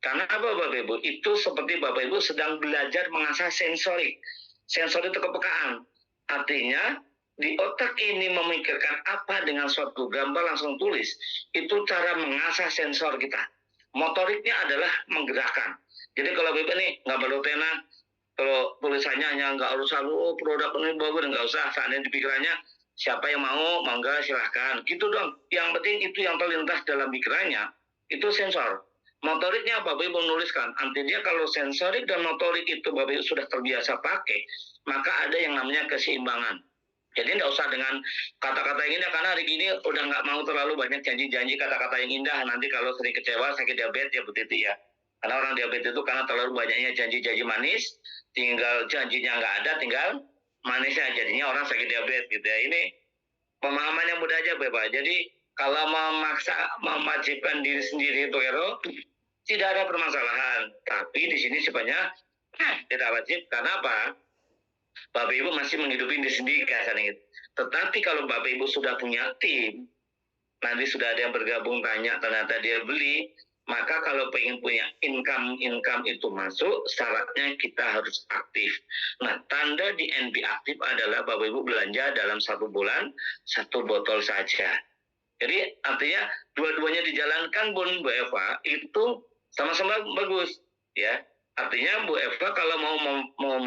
Karena apa Bapak Ibu? Itu seperti Bapak Ibu sedang belajar mengasah sensorik. Sensorik itu kepekaan. Artinya, di otak ini memikirkan apa dengan suatu gambar langsung tulis, itu cara mengasah sensor kita. Motoriknya adalah menggerakkan. Jadi kalau Bapak nih gambar Lotena, kalau tulisannya hanya nggak harus produk ini bagus, nggak usah. Seandainya di pikirannya siapa yang mau, mangga silahkan. Gitu dong. Yang penting itu yang terlintas dalam pikirannya itu sensor. Motoriknya Bapak Ibu menuliskan. Artinya kalau sensorik dan motorik itu Bapak Ibu sudah terbiasa pakai, maka ada yang namanya keseimbangan. Jadi tidak usah dengan kata-kata yang indah, karena hari ini udah nggak mau terlalu banyak janji-janji kata-kata yang indah. Nanti kalau sering kecewa, sakit diabetes ya Bu Titi ya. Karena orang diabetes itu karena terlalu banyaknya janji-janji manis, tinggal janjinya nggak ada, tinggal manisnya. Jadinya orang sakit diabetes gitu ya. Ini pemahaman yang mudah aja Bapak. Jadi kalau mewajibkan diri sendiri itu tidak ada permasalahan. Tapi di sini sebenarnya tidak wajib. Karena apa? Bapak Ibu masih menghidupi diri sendiri kasarnya. Tetapi kalau Bapak Ibu sudah punya tim, nanti sudah ada yang bergabung tanya, ternyata dia beli, Maka kalau pengen punya income itu masuk, syaratnya kita harus aktif. Nah, tanda di NB aktif adalah Bapak Ibu belanja dalam 1 bulan 1 botol saja. Jadi artinya dua-duanya dijalankan Bu Eva itu sama-sama bagus ya. Artinya Bu Eva kalau mau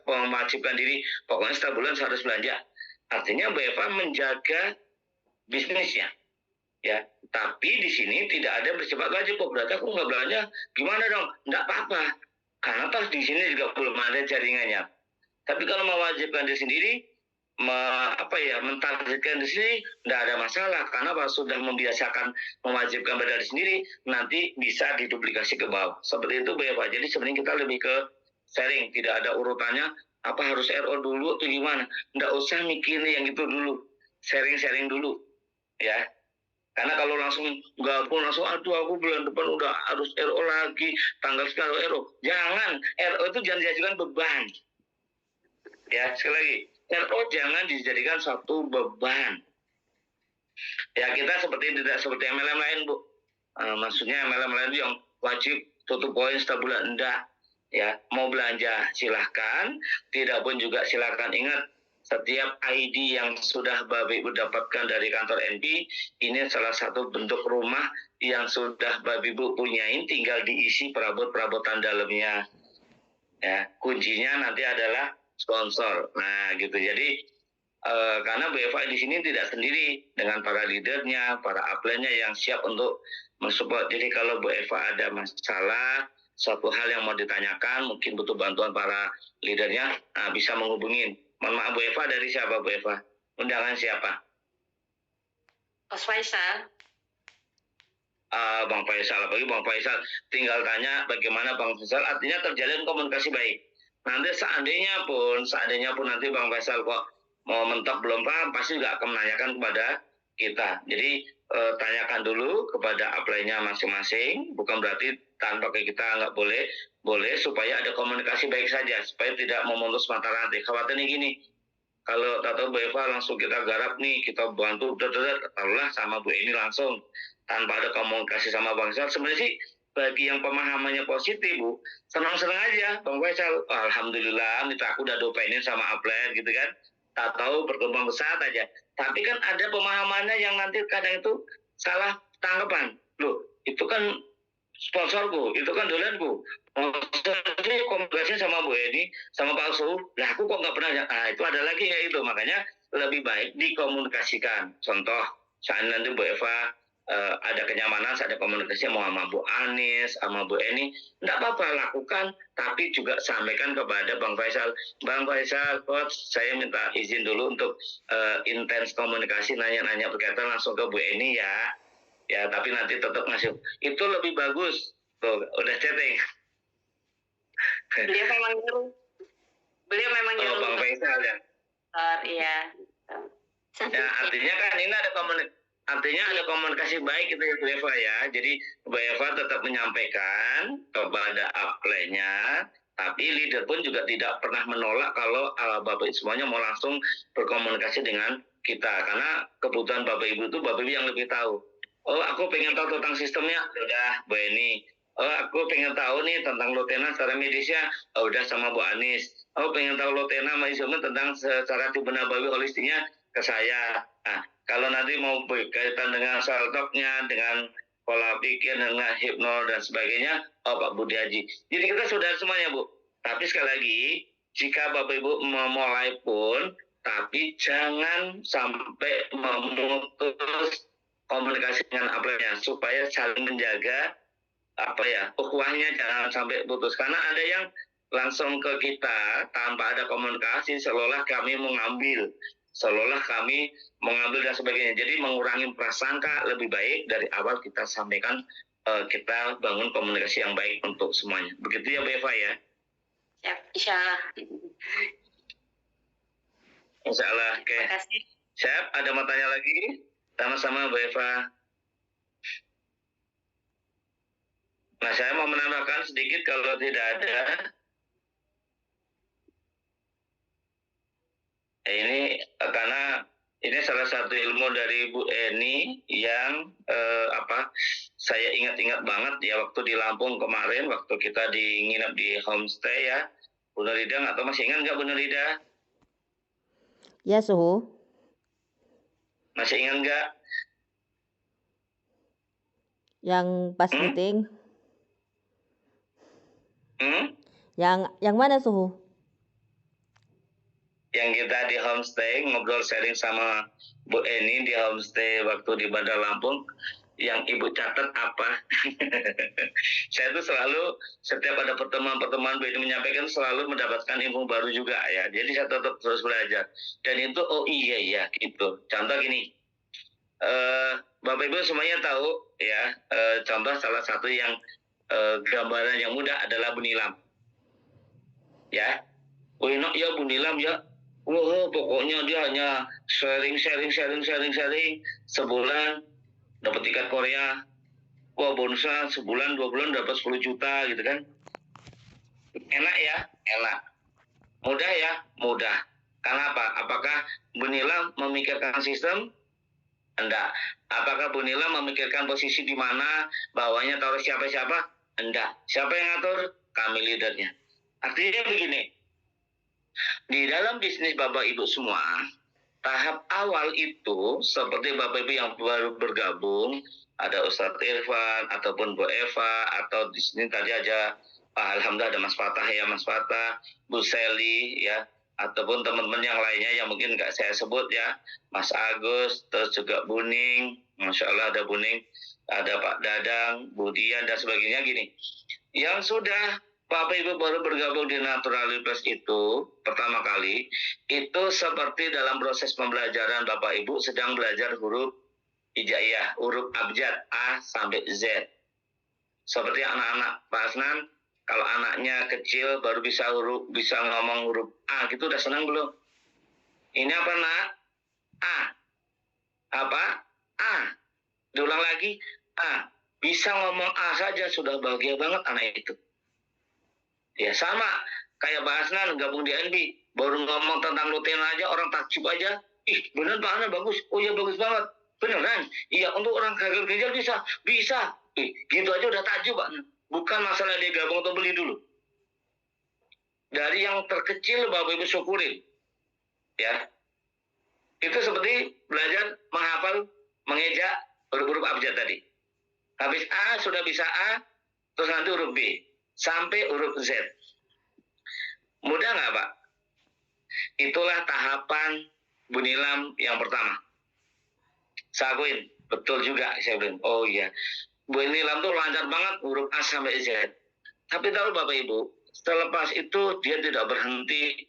mewajibkan diri pokoknya setiap bulan harus belanja. Artinya Bu Eva menjaga bisnisnya. Ya, tapi di sini tidak ada bersifat wajib. Kok berarti aku nggak belanja? Gimana dong? Nggak apa-apa. Karena pas di sini juga belum ada jaringannya. Tapi kalau mewajibkan diri sendiri, mentargetkan di sini tidak ada masalah. Karena pas sudah membiasakan mewajibkan pada diri sendiri, nanti bisa diduplikasi ke bawah. Seperti itu, Pak. Jadi sebenarnya kita lebih ke sharing. Tidak ada urutannya, apa harus RO dulu atau gimana. Nggak usah mikirin yang itu dulu. Sharing-sharing dulu. Ya. Karena kalau langsung gabung aduh aku bulan depan udah harus RO lagi, tanggal sekarang RO. Jangan, RO itu jangan dijadikan beban. Ya, sekali lagi, RO jangan dijadikan satu beban. Ya, kita tidak seperti MLM lain, Bu. Maksudnya MLM lain yang wajib tutup poin setiap bulan, enggak. Ya, mau belanja silahkan, tidak pun juga silahkan. Ingat, setiap ID yang sudah Bapak Ibu dapatkan dari kantor NP, ini salah satu bentuk rumah yang sudah Bapak Ibu punyain, tinggal diisi perabot-perabotan dalamnya. Ya, kuncinya nanti adalah sponsor. Nah, gitu. Jadi karena BFA di sini tidak sendiri dengan para leadernya, para upline-nya yang siap untuk mensupport. Jadi kalau BFA ada masalah, suatu hal yang mau ditanyakan, mungkin butuh bantuan para leadernya, bisa menghubungin. Mohon maaf Bu Eva, dari siapa Bu Eva? Undangan siapa? Mas Faisal. Bang Faisal, apalagi Bang Faisal tinggal tanya bagaimana Bang Faisal, artinya terjalin komunikasi baik. Nanti seandainya pun nanti Bang Faisal kok mau mentok belum paham, pasti juga akan menanyakan kepada kita. Jadi tanyakan dulu kepada upline-nya masing-masing, bukan berarti tanpa kita nggak boleh supaya ada komunikasi baik saja, supaya tidak memutus mata rantai. Khawatirnya gini, kalau tahu Bu Eva langsung kita garap nih, kita bantu, taruhlah sama Bu ini langsung, tanpa ada komunikasi sama Bang Faisal. Sebenarnya sih bagi yang pemahamannya positif Bu, senang-senang aja Bang Faisal, alhamdulillah mitra aku udah dopainin sama upline gitu kan, tak tahu berkembang besar aja. Tapi kan ada pemahamannya yang nanti kadang itu salah tanggapan. Loh, itu kan sponsorku, itu kan dolenku. Maksudnya komunikasi sama Bu Eni, sama Pak Su, lah aku kok nggak pernah. Nah, itu ada lagi ya itu. Makanya lebih baik dikomunikasikan. Contoh, saat nanti Bu Eva ada kenyamanan, ada komunikasi mau sama Bu Anis, sama Bu Eni, nggak apa-apa lakukan, tapi juga sampaikan kepada Bang Faisal. Bang Faisal, Coach, saya minta izin dulu untuk intens komunikasi, nanya-nanya berkaitan langsung ke Bu Eni ya. Ya, tapi nanti tetap ngasih. Itu lebih bagus. Tuh, udah chatting. Beliau memang nyuruh. Bang Faisal ya. Iya. Ya, artinya kan ini ada komunikasi baik itu Bu Eva ya. Jadi Bu Eva tetap menyampaikan kepada upline-nya, tapi leader pun juga tidak pernah menolak kalau Bapak semuanya mau langsung berkomunikasi dengan kita. Karena kebutuhan Bapak Ibu itu Bapak Ibu yang lebih tahu. Oh, aku pengen tahu tentang sistemnya, udah Bu Eni. Oh, aku pengen tahu nih tentang Lotena secara medisnya, udah sama Bu Anis. Oh, pengen tahu Lotena manajemen tentang secara tipe nabawi holistiknya ke saya. Nah, kalau nanti mau berkaitan dengan saltoknya, dengan pola pikir, dengan hipno dan sebagainya, Pak Budi Haji. Jadi kita sudah semuanya Bu. Tapi sekali lagi, jika Bapak Ibu memulai pun, tapi jangan sampai memutus komunikasi dengan upline-nya supaya saling menjaga ukhuwahnya, jangan sampai putus. Karena ada yang langsung ke kita tanpa ada komunikasi, seolah kami mengambil dan sebagainya. Jadi mengurangi prasangka, lebih baik dari awal kita sampaikan, kita bangun komunikasi yang baik untuk semuanya. Begitu ya Bu Eva ya? Ya, insya Allah. Insya Allah. Oke. Terima kasih. Siap, ada mau tanya lagi? Sama-sama Bu Eva. Nah, saya mau menambahkan sedikit kalau tidak ada. Ini karena ini salah satu ilmu dari Bu Eni yang saya ingat-ingat banget ya waktu di Lampung kemarin, waktu kita nginep di homestay ya. Bu Nurida nggak tahu masih ingat nggak Bu Nurida? Ya, Suhu. Masih ingat nggak? Yang pas meeting? Yang mana, Suhu? Yang kita di homestay ngobrol sharing sama Bu Eni di homestay waktu di Bandar Lampung. Yang Ibu catat apa? Saya tuh selalu setiap ada pertemuan-pertemuan Bu Eni menyampaikan selalu mendapatkan ilmu baru juga ya. Jadi saya tetap terus belajar. Dan itu oh iya ya gitu. Contoh gini, Bapak Ibu semuanya tahu ya. Contoh salah satu yang gambaran yang mudah adalah Bu Nilam. Ya, ya Bu Nilam ya. Wah, pokoknya dia hanya sharing sebulan dapat tiket Korea. Wah, bonusnya sebulan 2 bulan dapat 10 juta gitu kan. Enak ya, enak. Mudah ya, mudah. Karena apa? Apakah Bu Nilam memikirkan sistem? Enggak. Apakah Bu Nilam memikirkan posisi di mana, bawahnya taruh siapa-siapa? Enggak. Siapa yang ngatur? Kami leadernya. Artinya begini, di dalam bisnis Bapak Ibu semua, tahap awal itu seperti Bapak Ibu yang baru bergabung, ada Ustadz Irfan ataupun Bu Eva, atau di sini tadi aja alhamdulillah ada Mas Fatah ya, Mas Fatah, Bu Seli ya, ataupun teman-teman yang lainnya yang mungkin nggak saya sebut ya, Mas Agus, terus juga Buning, Masya Allah ada Buning, ada Pak Dadang, Bu Dian dan sebagainya gini. Yang sudah Bapak Ibu baru bergabung di Naturally Plus itu pertama kali, itu seperti dalam proses pembelajaran Bapak Ibu sedang belajar huruf hijaiyah, huruf abjad A sampai Z. Seperti anak-anak Pak Asnan, kalau anaknya kecil baru bisa ngomong huruf A gitu udah senang belum? Ini apa nak? A. Apa? A. Diulang lagi A. Bisa ngomong A saja sudah bahagia banget anak itu. Ya sama kayak Pak Asnan gabung di NB, baru ngomong tentang lutein aja orang takjub aja. Ih bener Pak Asnan bagus. Oh iya bagus banget. Beneran? Iya untuk orang gagal ginjal bisa. Ih gitu aja udah takjub Pak. Bukan masalah dia gabung atau beli dulu. Dari yang terkecil Bapak Ibu syukurin. Ya. Itu seperti belajar menghafal, mengeja huruf-huruf abjad tadi. Habis A sudah bisa A, terus nanti huruf B sampai huruf Z. Mudah nggak Pak? Itulah tahapan Bu Nilam yang pertama. Saya akuin, betul juga saya bilang. Oh iya, Bu Nilam tuh lancar banget huruf A sampai Z. Tapi tahu Bapak Ibu, selepas itu dia tidak berhenti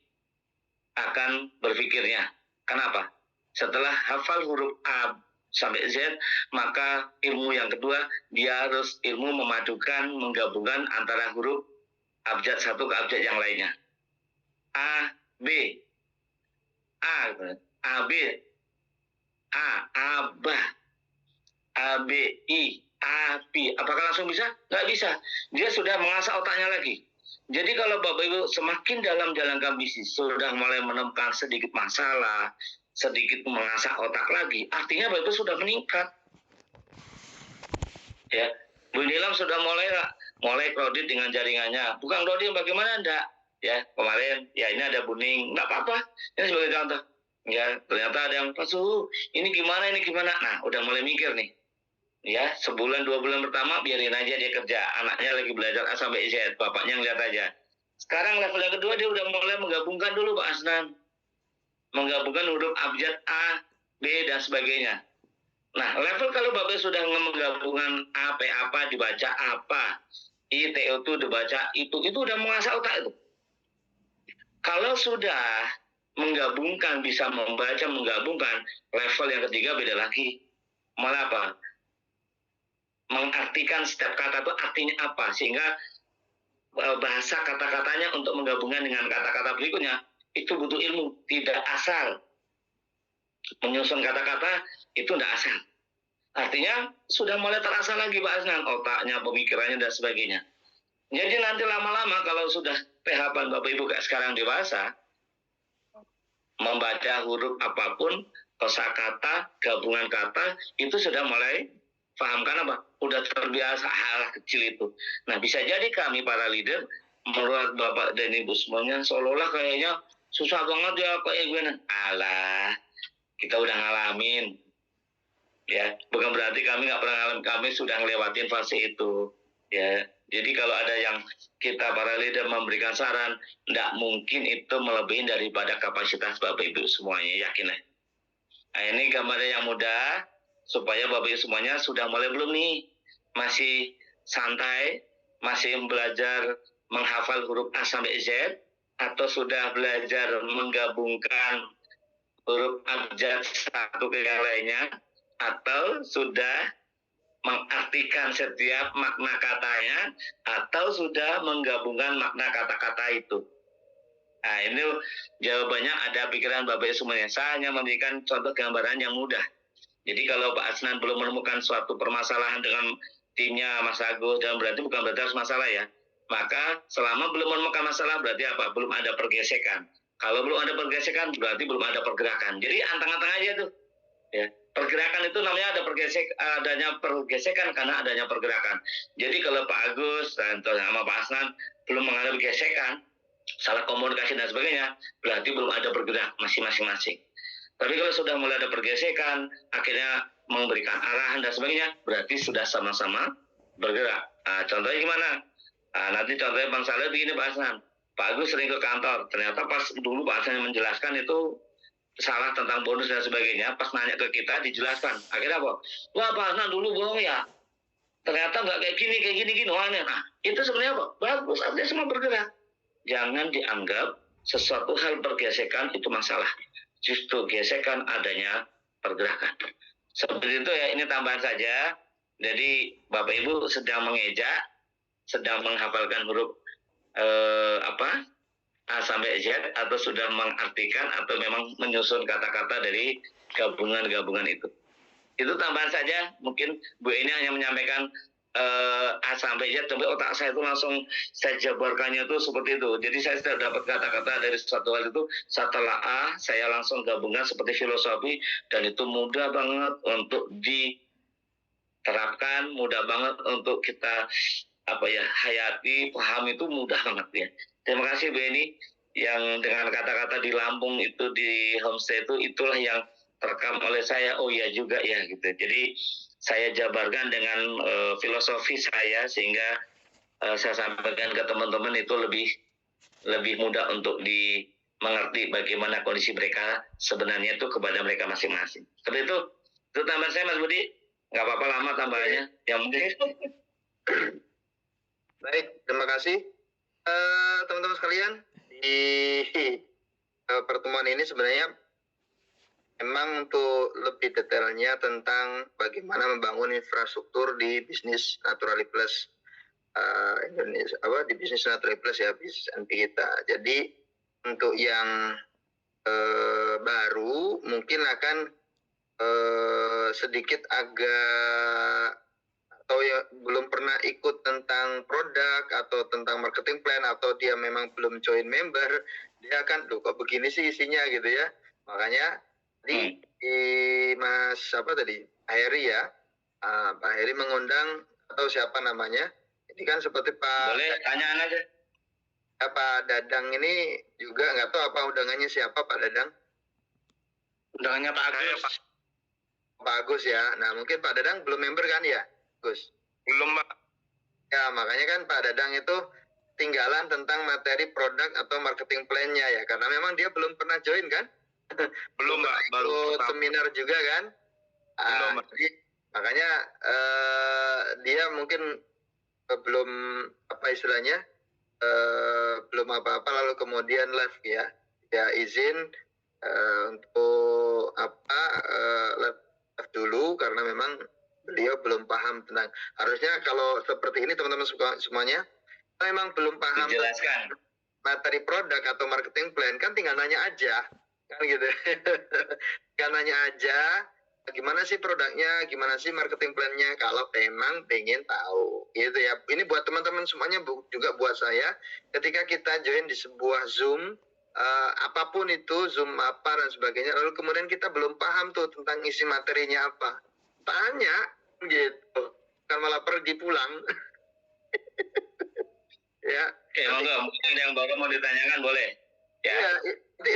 akan berpikirnya. Kenapa? Setelah hafal huruf A sampai Z, maka ilmu yang kedua, dia harus ilmu memadukan, menggabungkan antara huruf abjad satu ke abjad yang lainnya. A, B, A, B, A, B, A, B, I, A, B. Apakah langsung bisa? Nggak bisa. Dia sudah mengasah otaknya lagi. Jadi kalau Bapak Ibu semakin dalam jalankan bisnis, sudah mulai menemukan sedikit masalah, sedikit mengasah otak lagi, artinya Bapak Ibu sudah meningkat. Ya, Bu Nilam sudah mulai kredit dengan jaringannya. Bukan kredit bagaimana enggak? Ya, kemarin ya ini ada Buning, enggak apa-apa. Ini sebagai contoh. Ya, ternyata ada yang Pak Suhu, ini gimana? Nah, udah mulai mikir nih. Ya, sebulan 2 bulan pertama biarin aja dia kerja. Anaknya lagi belajar A sampai Z, bapaknya ngeliat aja. Sekarang level yang kedua dia udah mulai menggabungkan dulu Pak Asnan. Menggabungkan huruf abjad A, B, dan sebagainya. Nah, level kalau Bapak sudah menggabungkan A, P, apa, dibaca apa, I, T, O, itu dibaca itu udah mengasah otak itu. Kalau sudah menggabungkan, bisa membaca, menggabungkan, level yang ketiga beda lagi. Malah apa? Mengartikan setiap kata itu artinya apa, sehingga bahasa kata-katanya untuk menggabungkan dengan kata-kata berikutnya, itu butuh ilmu, tidak asal. Menyusun kata-kata itu tidak asal. Artinya sudah mulai terasa lagi Pak Asnan, otaknya, pemikirannya dan sebagainya. Jadi nanti lama-lama kalau sudah tahapan Bapak Ibu kayak sekarang dewasa, membaca huruf apapun, kosakata, gabungan kata, itu sudah mulai fahamkan apa? Udah terbiasa hal kecil itu. Nah, bisa jadi kami para leader menurut Bapak dan Ibu semuanya seolah-olah kayaknya susah banget ya kayak gimana. Alah, kita udah ngalamin. Ya, bukan berarti kami nggak pernah ngalamin, kami sudah ngelewatin fase itu. Ya, jadi kalau ada yang kita para leader memberikan saran, tidak mungkin itu melebihi daripada kapasitas Bapak Ibu semuanya, yakinlah. Nah, ini gambarnya yang mudah, supaya Bapak Ibu semuanya sudah mulai belum nih, masih santai, masih belajar menghafal huruf A sampai Z, atau sudah belajar menggabungkan huruf abjad satu ke yang lainnya, atau sudah mengartikan setiap makna katanya, atau sudah menggabungkan makna kata-kata itu. Nah, ini jawabannya ada pikiran Bapak Ibu semuanya. Saya hanya memberikan contoh gambaran yang mudah. Jadi kalau Pak Asnan belum menemukan suatu permasalahan dengan timnya Mas Agus, dan bukan berarti harus masalah ya. Maka selama belum menemukan masalah berarti apa? Belum ada pergesekan. Kalau belum ada pergesekan berarti belum ada pergerakan. Jadi antang-antang aja tuh. Ya, pergerakan itu namanya adanya pergesekan karena adanya pergerakan. Jadi kalau Pak Agus dan sama Pak Asnan belum mengalami gesekan, salah komunikasi dan sebagainya, berarti belum ada bergerak masing-masing. Tapi kalau sudah mulai ada pergesekan, akhirnya memberikan arahan dan sebagainya, berarti sudah sama-sama bergerak. Nah, contohnya gimana? Nah, nanti contohnya Bang Saleh begini Pak Asnan. Pak Agus sering ke kantor, ternyata pas dulu Pak Asnan menjelaskan itu salah tentang bonus dan sebagainya, pas nanya ke kita dijelaskan. Akhirnya apa? Wah Pak Asnan dulu bohong ya. Ternyata nggak kayak gini. Nah, itu sebenarnya apa? Bagus, artinya semua bergerak. Jangan dianggap sesuatu hal pergesekan itu masalah. Justru gesekan adanya pergerakan. Seperti itu ya, ini tambahan saja. Jadi Bapak Ibu sedang mengeja, sedang menghafalkan huruf A sampai Z, atau sudah mengartikan atau memang menyusun kata-kata dari gabungan-gabungan itu. Itu tambahan saja. Mungkin Bu ini hanya menyampaikan A sampai Z, tapi otak saya itu langsung saya jabarkannya itu seperti itu. Jadi saya sudah dapat kata-kata dari satu hal itu, setelah A saya langsung gabungkan seperti filosofi, dan itu mudah banget untuk diterapkan, mudah banget untuk kita hayati, paham, itu mudah banget ya. Terima kasih Bu Eni, yang dengan kata-kata di Lampung itu, di homestay itu, itulah yang terekam oleh saya. Oh iya juga ya gitu. Jadi saya jabarkan dengan filosofi saya, sehingga saya sampaikan ke teman-teman itu lebih mudah untuk dimengerti bagaimana kondisi mereka sebenarnya itu kepada mereka masing-masing. Seperti itu tambahan saya Mas Budi. Nggak apa-apa lama tambahannya. Yang penting. Baik, terima kasih. Teman-teman sekalian, di pertemuan ini sebenarnya memang untuk lebih detailnya tentang bagaimana membangun infrastruktur di bisnis Naturally Plus Indonesia, di bisnis Naturally Plus ya, bisnis NP kita. Jadi untuk yang baru mungkin akan sedikit agak, atau ya belum pernah ikut tentang produk atau tentang marketing plan, atau dia memang belum join member, dia akan kok begini sih isinya gitu ya. Makanya di Mas Pak Heri ya, Pak Heri mengundang, atau siapa namanya, ini kan seperti Pak, boleh tanyaan aja. Pak Dadang ini juga nggak tahu apa undangannya siapa Pak Dadang. Undangannya Pak Agus. Pak Agus ya. Nah mungkin Pak Dadang belum member kan ya Gus? Belum Pak. Ya makanya kan Pak Dadang itu tinggalan tentang materi produk atau marketing plan-nya ya, karena memang dia belum pernah join kan? Belum Pak. Baru seminar juga kan? Belum. Jadi, makanya dia mungkin belum belum apa-apa, lalu kemudian live ya. Ya izin untuk live dulu karena memang beliau belum paham tentang, harusnya kalau seperti ini teman-teman semuanya memang belum paham dijelaskan materi produk atau marketing plan, kan tinggal nanya aja kan gitu. Tinggal nanya aja gimana sih produknya, gimana sih marketing plan-nya, kalau memang pengen tahu gitu ya. Ini buat teman-teman semuanya, juga buat saya, ketika kita join di sebuah Zoom, apapun itu, Zoom apa dan sebagainya, lalu kemudian kita belum paham tuh tentang isi materinya apa, tanya gitu, kan malah pergi pulang. Ya. Oke, monggo, mungkin ada yang baru mau ditanyakan boleh. Ya. Ya, itu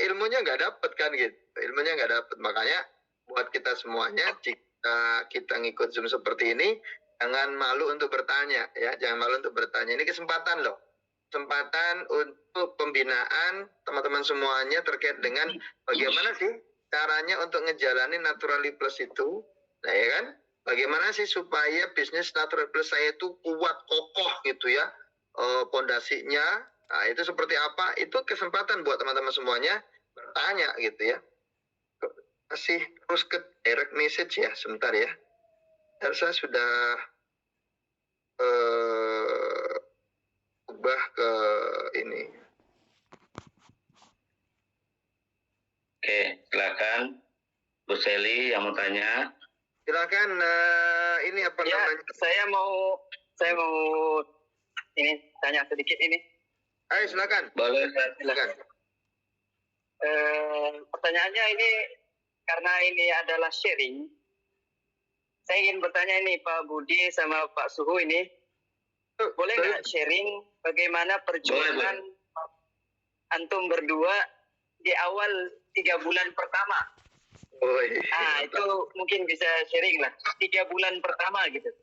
ilmunya nggak dapet kan gitu, ilmunya nggak dapet. Makanya buat kita semuanya, jika kita ngikut Zoom seperti ini, jangan malu untuk bertanya, ya, jangan malu untuk bertanya. Ini kesempatan loh, kesempatan untuk pembinaan teman-teman semuanya terkait dengan bagaimana sih caranya untuk ngejalanin Naturally Plus itu, nah ya kan? Bagaimana sih supaya bisnis Naturally Plus saya itu kuat, kokoh gitu ya, pondasinya. Nah, itu seperti apa? Itu kesempatan buat teman-teman semuanya bertanya gitu ya. Masih terus ke direct message ya, sebentar ya. Dan saya sudah ubah ke ini. Oke, silakan Bu Seli yang mau tanya. Silakan, ini apa ya, namanya? Saya mau ini tanya sedikit ini. Ayo silakan. Boleh, Silakan. Pertanyaannya ini karena ini adalah sharing. Saya ingin bertanya ini Pak Budi sama Pak Suhu ini, boleh nggak sharing bagaimana perjuangan antum berdua di awal 3 bulan pertama? Oh, iya. Itu mungkin bisa sharing lah 3 bulan pertama gitu.